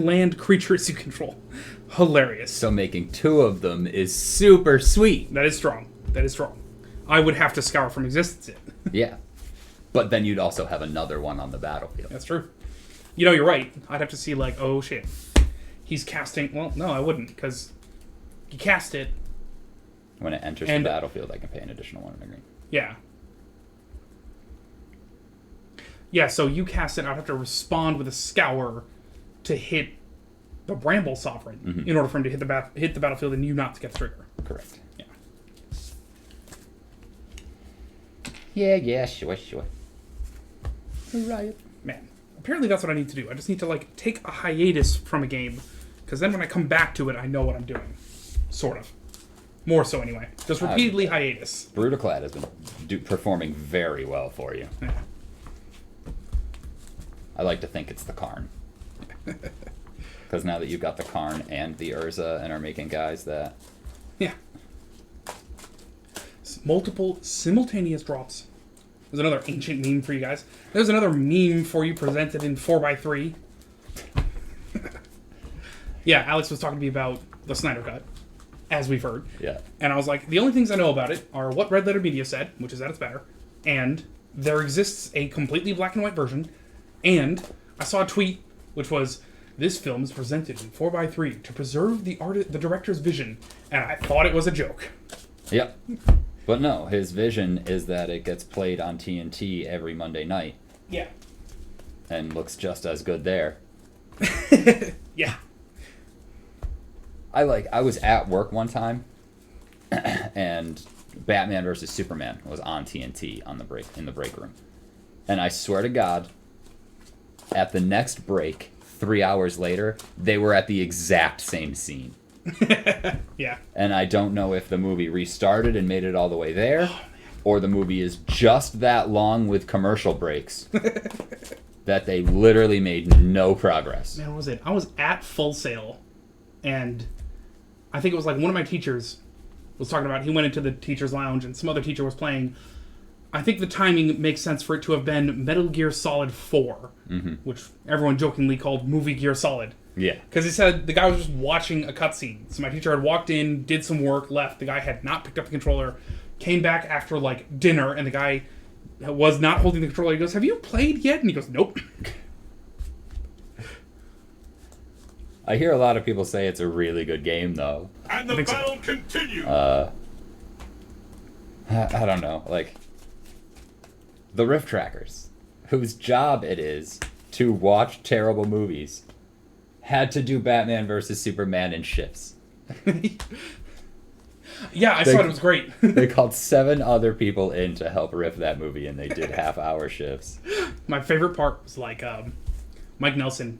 land creatures you control. Hilarious. So making 2 of them is super sweet. That is strong. That is strong. I would have to scour from existence it. Yeah. But then you'd also have another one on the battlefield. That's true. You know, you're right. I'd have to see, like, oh shit. He's casting... Well, no, I wouldn't, because you cast it. When it enters the battlefield, I can pay an additional 1 in the green. Yeah. Yeah, so you cast it, I'd have to respond with a scour to hit the Bramble Sovereign in order for him to hit the battlefield and you not to get the trigger. Correct. Yeah. Yeah, sure. Right. Man, apparently that's what I need to do. I just need to, like, take a hiatus from a game, because then when I come back to it, I know what I'm doing. Sort of. More so, anyway. Just repeatedly hiatus. Brutaclad has been performing very well for you. Yeah. I like to think it's the Karn. Because now that you've got the Karn and the Urza and are making guys that... Yeah. Multiple simultaneous drops. There's another ancient meme for you guys. There's another meme for you presented in 4x3. Yeah, Alex was talking to me about the Snyder Cut, as we've heard. Yeah. And I was like, the only things I know about it are what Red Letter Media said, which is that it's better, and there exists a completely black and white version, and I saw a tweet which was, this film is presented in 4x3 to preserve the director's vision, and I thought it was a joke. Yep. But no, his vision is that it gets played on TNT every Monday night. Yeah. And looks just as good there. Yeah. I was at work one time, and Batman vs. Superman was on TNT in the break room. And I swear to God, at the next break, 3 hours later, they were at the exact same scene. Yeah. And I don't know if the movie restarted and made it all the way there, or the movie is just that long with commercial breaks that they literally made no progress. Man, what was it? I was at Full Sail, and I think it was like one of my teachers was talking about, he went into the teacher's lounge and some other teacher was playing. I think the timing makes sense for it to have been Metal Gear Solid 4, which everyone jokingly called Movie Gear Solid. Yeah. Because he said the guy was just watching a cutscene. So my teacher had walked in, did some work, left. The guy had not picked up the controller, came back after, like, dinner, and the guy was not holding the controller. He goes, "Have you played yet?" And he goes, "Nope." I hear a lot of people say it's a really good game, though. And the battle continues. I don't know. Like, the Rift Trackers, whose job it is to watch terrible movies, had to do Batman versus Superman in shifts. Yeah, I saw it. It was great. They called 7 other people in to help riff that movie, and they did half-hour shifts. My favorite part was, like, Mike Nelson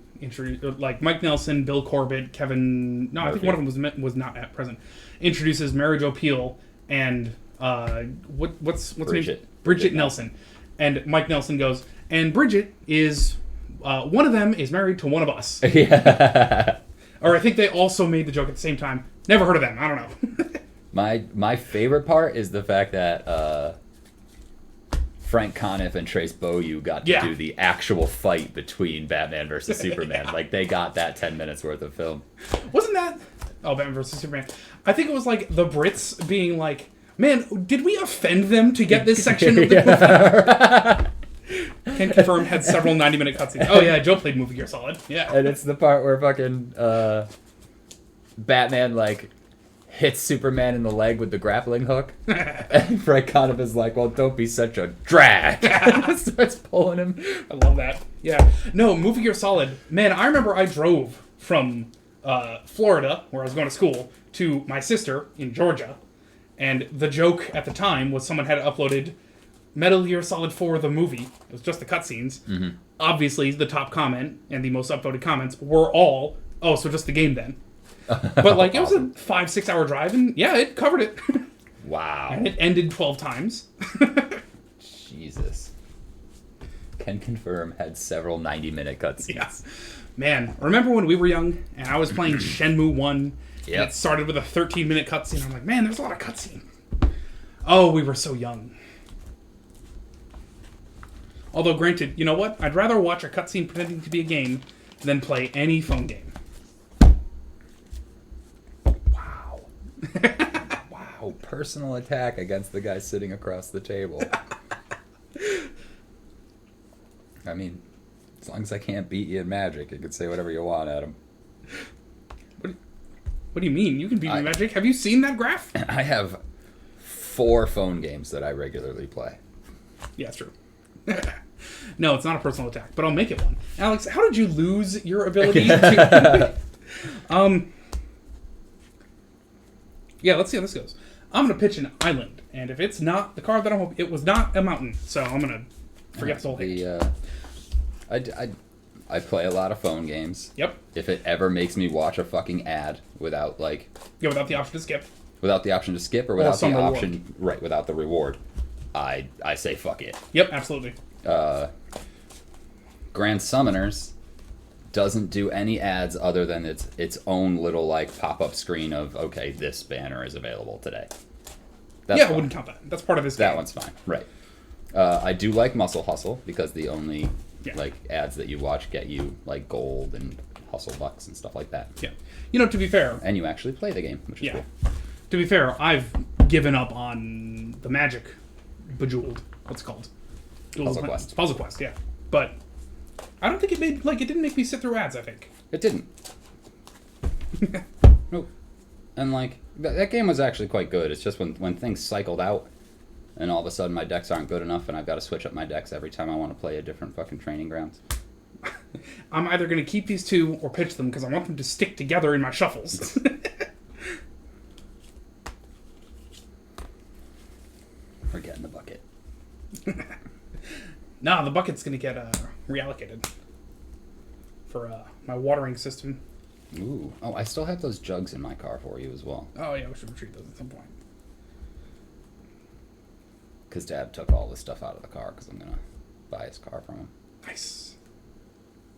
Mike Nelson, Bill Corbett, Kevin... No, I think one of them was not at present. Introduces Mary Jo Pehl and what's her name? Bridget Nelson. And Mike Nelson goes, and Bridget is... one of them is married to one of us. Yeah. Or I think they also made the joke at the same time. Never heard of them. I don't know. My favorite part is the fact that Frank Conniff and Trace Beaulieu got to do the actual fight between Batman versus Superman. Yeah. Like, they got that 10 minutes worth of film. Wasn't that... Oh, Batman versus Superman. I think it was, like, the Brits being like, man, did we offend them to get this section of the... Can confirm had several 90-minute cutscenes. Oh, yeah, Joe played Movie Gear Solid. Yeah. And it's the part where fucking Batman, like, hits Superman in the leg with the grappling hook. And Frank Conniff is like, well, don't be such a drag. Starts pulling him. I love that. Yeah. No, Movie Gear Solid. Man, I remember I drove from Florida, where I was going to school, to my sister in Georgia. And the joke at the time was someone had uploaded Metal Gear Solid 4, the movie. It was just the cutscenes. Mm-hmm. Obviously, the top comment and the most upvoted comments were all, oh, so just the game then. But, like, it was a 5-6 hour drive, and yeah, it covered it. Wow. And it ended 12 times. Jesus. Can confirm had several 90-minute cutscenes. Yeah. Man, remember when we were young, and I was playing Shenmue 1, Yep. and it started with a 13-minute cutscene. I'm like, man, there's a lot of cutscene. Oh, we were so young. Although, granted, you know what? I'd rather watch a cutscene pretending to be a game than play any phone game. Wow, personal attack against the guy sitting across the table. I mean, as long as I can't beat you in Magic, you can say whatever you want at him. What do you mean? You can beat me in Magic. Have you seen that graph? I have 4 phone games that I regularly play. Yeah, it's true. No, it's not a personal attack, but I'll make it one. Alex, how did you lose your ability to... Yeah, let's see how this goes. I'm going to pitch an island, and if it's not the card that I'm hoping... It was not a mountain, so I'm going to forget this whole thing. I play a lot of phone games. Yep. If it ever makes me watch a fucking ad without, like... Yeah, without the option to skip. Without the option to skip or without the some reward. option... Right, without the reward. I say fuck it. Yep, absolutely. Grand Summoners doesn't do any ads other than its own little like pop-up screen of, okay, this banner is available today. That's I fine. wouldn't count that. That's part of this That game. one's fine. Right. I do like Muscle Hustle because the only like ads that you watch get you like gold and hustle bucks and stuff like that. Yeah. You know, to be fair... And you actually play the game, which is cool. To be fair, I've given up on the Magic Bejeweled. What's it called? Puzzle Quest. Puzzle Quest, yeah. But I don't think it made... Like, it didn't make me sit through ads, I think. It didn't. Nope. And like, that game was actually quite good. It's just when things cycled out and all of a sudden my decks aren't good enough and I've got to switch up my decks every time I want to play a different fucking training grounds. I'm either going to keep these two or pitch them because I want them to stick together in my shuffles. We're getting the bucket. Nah, the bucket's going to get reallocated for my watering system. Ooh. Oh, I still have those jugs in my car for you as well. Oh, yeah, we should retrieve those at some point. Because Dad took all this stuff out of the car because I'm going to buy his car from him. Nice.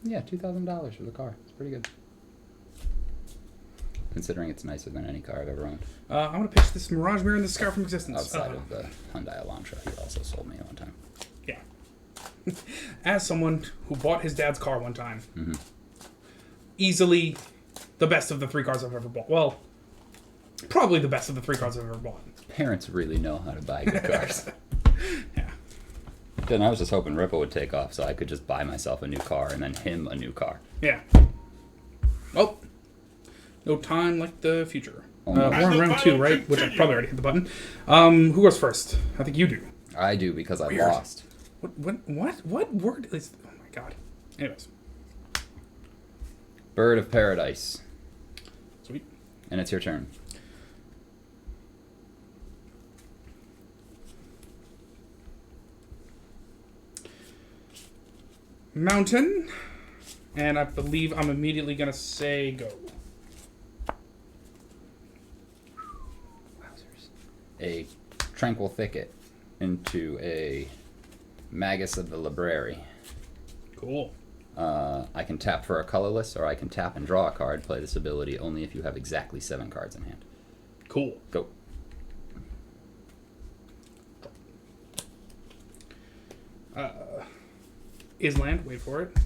Yeah, $2,000 for the car. It's pretty good. Considering it's nicer than any car I've ever owned. I'm going to pitch this Mirage Mirror and this Scar from Existence. Outside of the Hyundai Elantra he also sold me one time. Yeah. As someone who bought his dad's car one time, easily the best of the 3 cars I've ever bought. Well, probably the best of the 3 cars I've ever bought. Parents really know how to buy good cars. Yeah. Then I was just hoping Ripple would take off so I could just buy myself a new car and then him a new car. Yeah. Oh. No time like the future. Oh We're my on round 2, right? Which I probably already hit the button. Who goes first? I think you do. I do because I Weird. lost. What word is... Oh my god. Anyways. Bird of Paradise. Sweet. And it's your turn. Mountain. And I believe I'm immediately going to say go. Wowzers. A Tranquil Thicket into a Magus of the Library. Cool. I can tap for a colorless, or I can tap and draw a card. Play this ability only if you have exactly 7 cards in hand. Cool. Go. Island, wait for it.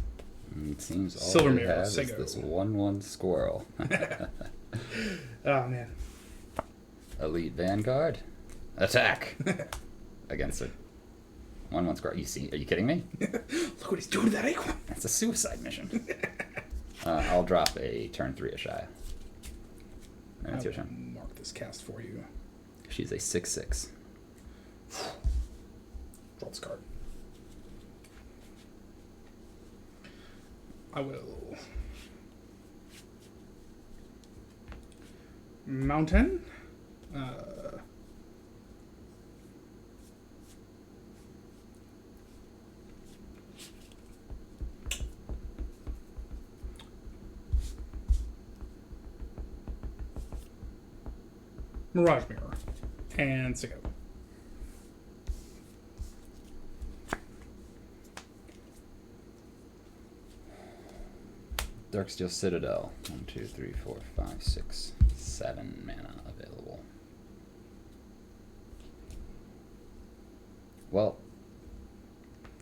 It seems all Silver we Mirror, have is Sego. this 1/1 squirrel. Oh, man. Elite Vanguard. Attack! Against it. 1/1 squirrel. You see? Are you kidding me? Look what he's doing to that acorn. That's a suicide mission. I'll drop a turn 3 Ashaya. And it's your turn. Mark this cast for you. She's a 6/6. Draw this card. I will. Mountain. Mirage Mirror. And Sicko. Darksteel Citadel. 1, 2, 3, 4, 5, 6, 7 mana available. Well,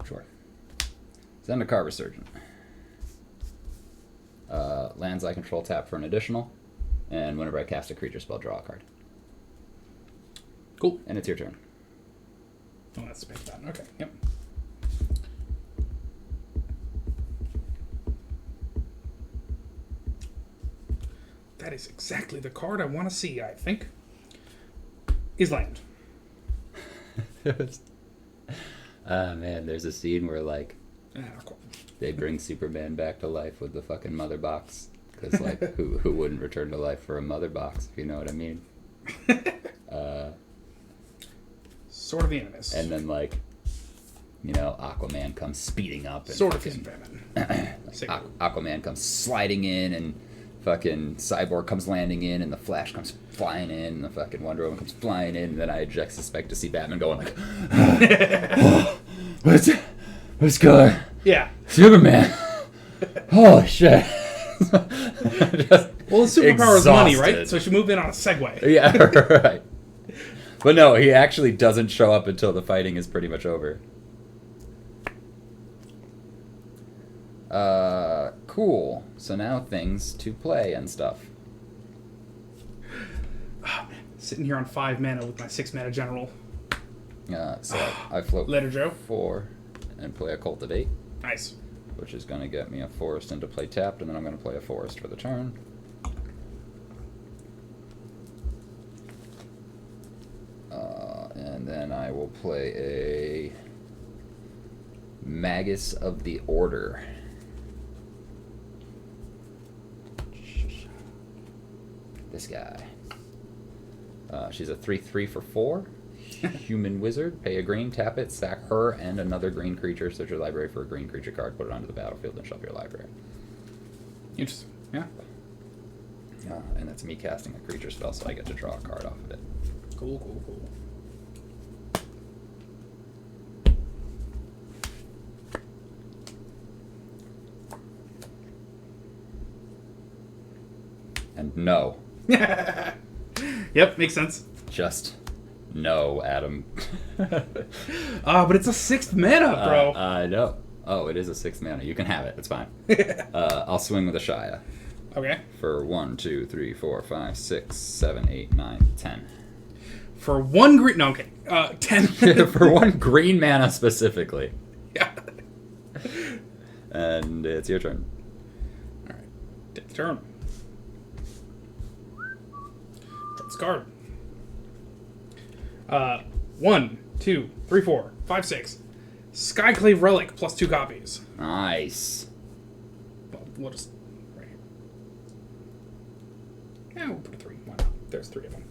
sure. Zendikar Resurgent. Lands I control tap for an additional, and whenever I cast a creature spell, draw a card. Cool. And it's your turn. Oh, that's space button. Okay. Yep. That is exactly the card I want to see, I think. Is land. Man, there's a scene where, like, Ah, cool. they bring Superman back to life with the fucking mother box. Because, like, who wouldn't return to life for a mother box, if you know what I mean? Sort of the Animus. And then, like, you know, Aquaman comes speeding up. And Sort of fucking, Batman. Aquaman comes sliding in, and fucking Cyborg comes landing in, and the Flash comes flying in, and the fucking Wonder Woman comes flying in, and then I just suspect to see Batman going like, what's going? Yeah. Superman. Holy shit. Well, his superpower is money, right? Exhausted. So she moved in on a Segway. Yeah, right. But no, he actually doesn't show up until the fighting is pretty much over. Cool. So now things to play and stuff. Oh, man. Sitting here on 5 mana with my 6 mana general. So I float Later, Joe. 4 and play a Cultivate, Nice. which is going to get me a forest into play tapped, and then I'm going to play a forest for the turn. And then I will play a Magus of the Order. This guy. She's a 3/3 for 4. Human wizard. Pay a green, tap it, sack her and another green creature. Search your library for a green creature card, put it onto the battlefield, and shuffle your library. Interesting. Yeah. And that's me casting a creature spell, so I get to draw a card off of it. Cool, cool, cool. And no. Yep, makes sense. Just no, Adam. But it's a 6th mana, bro. I know. Oh, it is a 6th mana. You can have it. It's fine. I'll swing with a Shia. Okay. For 1, 2, 3, 4, 5, 6, 7, 8, 9, 10. For 1 green... No, okay. 10. For 1 green mana specifically. Yeah. And it's your turn. All right. Take the turn. Draw this card. 1, 2, 3, 4, 5, 6. Skyclave Relic plus 2 copies. Nice. Well, we'll just... Right here. Yeah, we'll put a 3. Why not? There's 3 of them.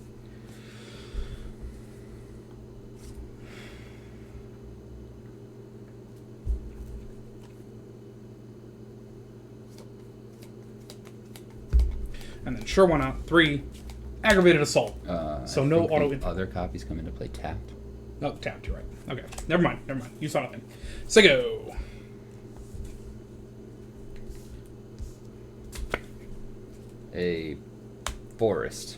And then sure, why not? 3. Aggravated Assault. So I no think auto the input. other copies come into play tapped. No, tapped, you're right. Okay. Never mind. You saw nothing. Sego. A forest.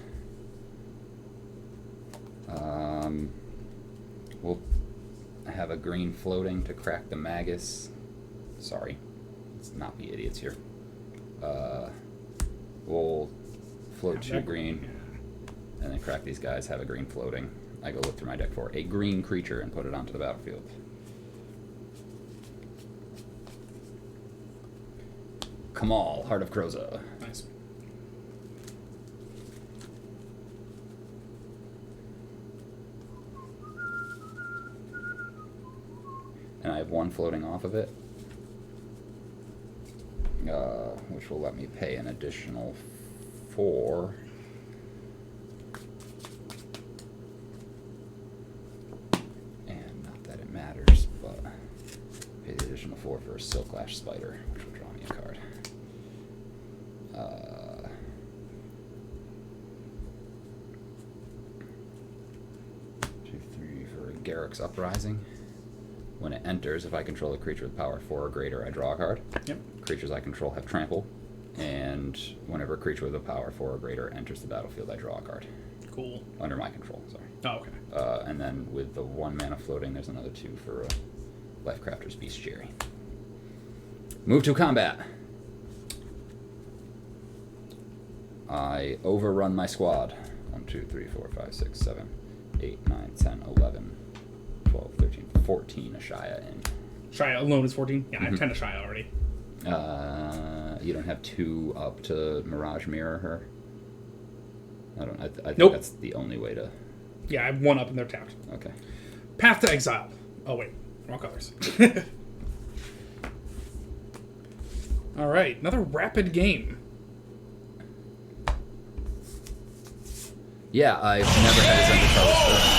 We'll have a green floating to crack the Magus. Sorry, let's not be idiots here. We'll float 2 green, and then crack these guys, have a green floating. I go look through my deck for a green creature and put it onto the battlefield. Kamal, Heart of Kroza. Nice. And I have 1 floating off of it, which will let me pay an additional 4. And not that it matters, but pay the additional 4 for a Silklash Spider, which will draw me a card. 2, 3 for Garruk's Uprising. When it enters, if I control a creature with power 4 or greater, I draw a card. Yep. Creatures I control have trample. And whenever a creature with a power 4 or greater enters the battlefield, I draw a card. Cool. Under my control, sorry. Oh, okay. And then with the 1 mana floating, there's another 2 for Lifecrafter's Bestiary. Move to combat. I overrun my squad. 1, 2, 3, 4, 5, 6, 7. 8, 9, 10, 11, 12, 13, 14 Ashaya in. Shia alone is 14. Yeah, I Mm-hmm. have 10 to Shia already. You don't have 2 up to Mirage Mirror her? I don't. I think Nope. that's the only way to. Yeah, I have 1 up and they're tapped. Okay. Path to Exile. Oh, wait. Wrong colors. All right. Another rapid game. Yeah, I've never had a Zendikar with